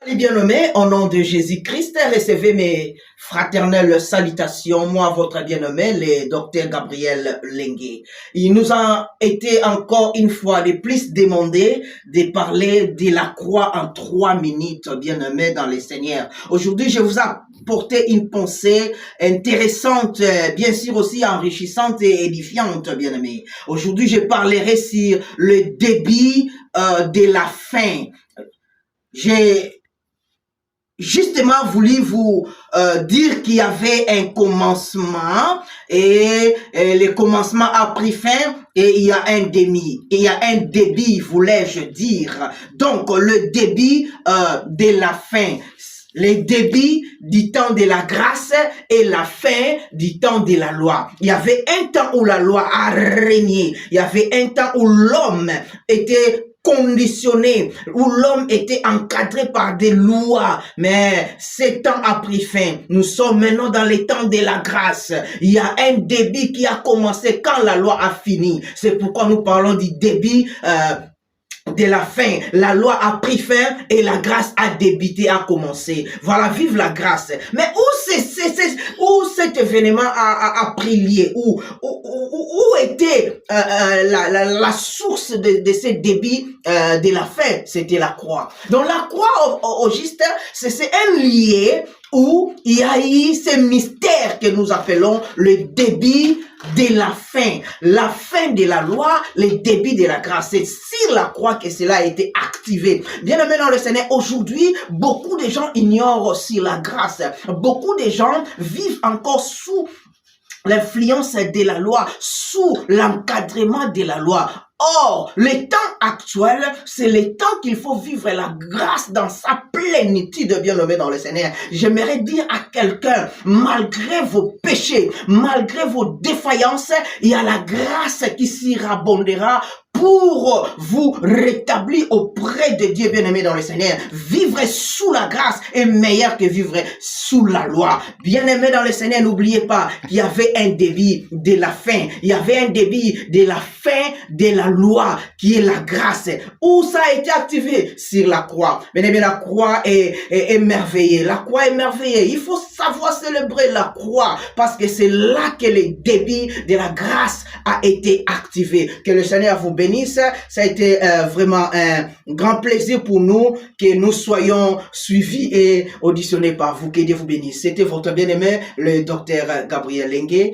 Les bien-aimés, au nom de Jésus-Christ, recevez mes fraternelles salutations. Moi, votre bien-aimé, le docteur Gabriel Lengue. Il nous a été encore une fois de plus demandé de parler de la croix en 3 minutes, bien-aimés dans le Seigneur. Aujourd'hui, je vous apporté une pensée intéressante, bien sûr aussi enrichissante et édifiante, bien-aimés. Aujourd'hui, je parlerai sur le début de la fin. J'ai justement voulu vous dire qu'il y avait un commencement et le commencement a pris fin et il y a un demi. Il y a un début, voulais-je dire. Donc, le début de la fin. Le début du temps de la grâce et la fin du temps de la loi. Il y avait un temps où la loi a régné. Il y avait un temps où l'homme était conditionné, où l'homme était encadré par des lois, mais ce temps a pris fin. Nous sommes maintenant dans les temps de la grâce. Il y a un début qui a commencé quand la loi a fini. C'est pourquoi nous parlons du début de la fin. La loi a pris fin et la grâce a débuté, a commencé. Voilà, vive la grâce. Mais où cet événement a pris lieu? Où était la source de ce début de la fin? C'était la croix. Donc la croix, au juste, c'est un lieu où il y a eu ce mystère que nous appelons le début de la fin de la loi, le début de la grâce. C'est sur la croix que cela a été activé. Bien aimé dans le Seigneur, aujourd'hui, beaucoup de gens ignorent aussi la grâce. Beaucoup de gens vivent encore sous l'influence de la loi, sous l'encadrement de la loi. Or, le temps actuel, c'est le temps qu'il faut vivre la grâce dans sa plénitude, bien nommé dans le Seigneur. J'aimerais dire à quelqu'un, malgré vos péchés, malgré vos défaillances, il y a la grâce qui s'y rabondera pour vous rétablir auprès de Dieu, bien-aimé dans le Seigneur. Vivre sous la grâce est meilleur que vivre sous la loi. Bien-aimé dans le Seigneur, n'oubliez pas qu'il y avait un début de la fin. Il y avait un début de la fin de la loi, qui est la grâce. Où ça a été activé? Sur la croix. Bien-aimé, la croix est merveillée. La croix est merveillée. Il faut savoir célébrer la croix, parce que c'est là que le début de la grâce a été activé. Que le Seigneur vous bénisse. Ça a été vraiment un grand plaisir pour nous que nous soyons suivis et auditionnés par vous. Que Dieu vous bénisse. C'était votre bien-aimé, le docteur Gabriel Lengue.